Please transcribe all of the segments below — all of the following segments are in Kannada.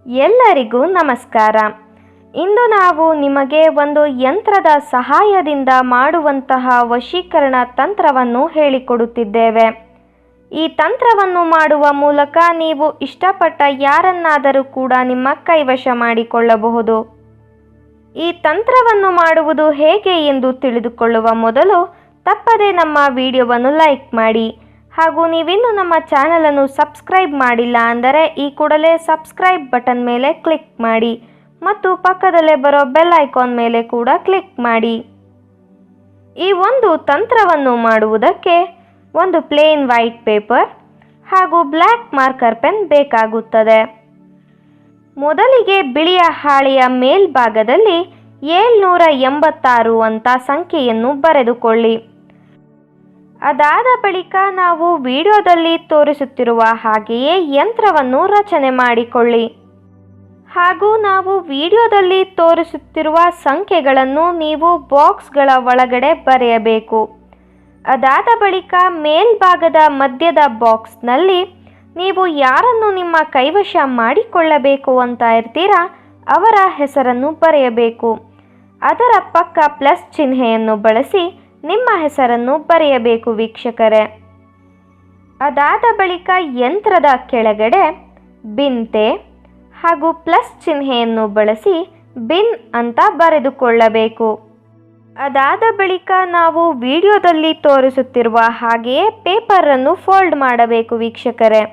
ಎಲ್ಲರಿಗೂ ನಮಸ್ಕಾರ. ಇಂದು ನಾವು ನಿಮಗೆ ಒಂದು ಯಂತ್ರದ ಸಹಾಯದಿಂದ ಮಾಡುವಂತಹ ವಶೀಕರಣ ತಂತ್ರವನ್ನು ಹೇಳಿಕೊಡುತ್ತಿದ್ದೇವೆ. ಈ ತಂತ್ರವನ್ನು ಮಾಡುವ ಮೂಲಕ ನೀವು ಇಷ್ಟಪಟ್ಟ ಯಾರನ್ನಾದರೂ ಕೂಡ ನಿಮ್ಮ ಕೈವಶ ಮಾಡಿಕೊಳ್ಳಬಹುದು. ಈ ತಂತ್ರವನ್ನು ಮಾಡುವುದು ಹೇಗೆ ಎಂದು ತಿಳಿದುಕೊಳ್ಳುವ ಮೊದಲು ತಪ್ಪದೆ ನಮ್ಮ ವಿಡಿಯೋವನ್ನು ಲೈಕ್ ಮಾಡಿ. ಹಾಗೂ ನೀವಿನ್ನೂ ನಮ್ಮ ಚಾನಲನ್ನು ಸಬ್ಸ್ಕ್ರೈಬ್ ಮಾಡಿಲ್ಲ ಅಂದರೆ ಈ ಕೂಡಲೇ ಸಬ್ಸ್ಕ್ರೈಬ್ ಬಟನ್ ಮೇಲೆ ಕ್ಲಿಕ್ ಮಾಡಿ ಮತ್ತು ಪಕ್ಕದಲ್ಲೇ ಬರೋ ಬೆಲ್ ಐಕಾನ್ ಮೇಲೆ ಕೂಡ ಕ್ಲಿಕ್ ಮಾಡಿ. ಈ ಒಂದು ತಂತ್ರವನ್ನು ಮಾಡುವುದಕ್ಕೆ ಒಂದು ಪ್ಲೇನ್ ವೈಟ್ ಪೇಪರ್ ಹಾಗೂ ಬ್ಲ್ಯಾಕ್ ಮಾರ್ಕರ್ ಪೆನ್ ಬೇಕಾಗುತ್ತದೆ. ಮೊದಲಿಗೆ ಬಿಳಿಯ ಹಾಳೆಯ ಮೇಲ್ಭಾಗದಲ್ಲಿ 786 ಅಂತ ಸಂಖ್ಯೆಯನ್ನು ಬರೆದುಕೊಳ್ಳಿ. ಅದಾದ ಬಳಿಕ ನಾವು ವಿಡಿಯೋದಲ್ಲಿ ತೋರಿಸುತ್ತಿರುವ ಹಾಗೆಯೇ ಯಂತ್ರವನ್ನು ರಚನೆ ಮಾಡಿಕೊಳ್ಳಿ. ಹಾಗೂ ನಾವು ವಿಡಿಯೋದಲ್ಲಿ ತೋರಿಸುತ್ತಿರುವ ಸಂಖ್ಯೆಗಳನ್ನು ನೀವು ಬಾಕ್ಸ್ಗಳ ಒಳಗಡೆ ಬರೆಯಬೇಕು. ಅದಾದ ಬಳಿಕ ಮೇಲ್ಭಾಗದ ಮಧ್ಯದ ಬಾಕ್ಸ್ನಲ್ಲಿ ನೀವು ಯಾರನ್ನು ನಿಮ್ಮ ಕೈವಶ ಮಾಡಿಕೊಳ್ಳಬೇಕು ಅಂತ ಇರ್ತೀರಾ ಅವರ ಹೆಸರನ್ನು ಬರೆಯಬೇಕು. ಅದರ ಪಕ್ಕ ಪ್ಲಸ್ ಚಿಹ್ನೆಯನ್ನು ಬಳಸಿ ನಿಮ್ಮ ಹೆಸರನ್ನು ಬರೆಯಬೇಕು ವೀಕ್ಷಕರೇ. ಅದಾದ ಬಳಿಕ ಯಂತ್ರದ ಕೆಳಗಡೆ ಬಿನ್ತೆ ಹಾಗೂ ಪ್ಲಸ್ ಚಿಹ್ನೆಯನ್ನು ಬಳಸಿ ಬಿನ್ ಅಂತ ಬರೆದುಕೊಳ್ಳಬೇಕು. ಅದಾದ ಬಳಿಕ ನಾವು ವಿಡಿಯೋದಲ್ಲಿ ತೋರಿಸುತ್ತಿರುವ ಹಾಗೆಯೇ ಪೇಪರನ್ನು ಫೋಲ್ಡ್ ಮಾಡಬೇಕು ವೀಕ್ಷಕರೇ.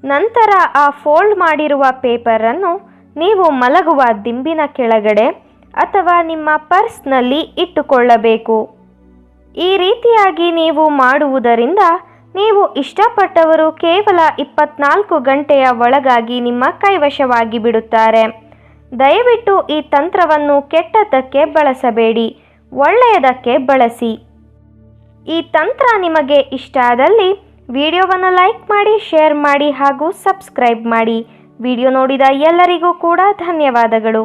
ನಂತರ ಆ ಫೋಲ್ಡ್ ಮಾಡಿರುವ ಪೇಪರನ್ನು ನೀವು ಮಲಗುವ ದಿಂಬಿನ ಕೆಳಗಡೆ ಅಥವಾ ನಿಮ್ಮ ಪರ್ಸ್ನಲ್ಲಿ ಇಟ್ಟುಕೊಳ್ಳಬೇಕು. ಈ ರೀತಿಯಾಗಿ ನೀವು ಮಾಡುವುದರಿಂದ ನೀವು ಇಷ್ಟಪಟ್ಟವರು ಕೇವಲ 24 ಗಂಟೆಯ ಒಳಗಾಗಿ ನಿಮ್ಮ ಕೈವಶವಾಗಿ ಬಿಡುತ್ತಾರೆ. ದಯವಿಟ್ಟು ಈ ತಂತ್ರವನ್ನು ಕೆಟ್ಟದ್ದಕ್ಕೆ ಬಳಸಬೇಡಿ, ಒಳ್ಳೆಯದಕ್ಕೆ ಬಳಸಿ. ಈ ತಂತ್ರ ನಿಮಗೆ ಇಷ್ಟ ಆದಲ್ಲಿ ವಿಡಿಯೋವನ್ನು ಲೈಕ್ ಮಾಡಿ, ಶೇರ್ ಮಾಡಿ ಹಾಗೂ ಸಬ್ಸ್ಕ್ರೈಬ್ ಮಾಡಿ. ವಿಡಿಯೋ ನೋಡಿದ ಎಲ್ಲರಿಗೂ ಕೂಡ ಧನ್ಯವಾದಗಳು.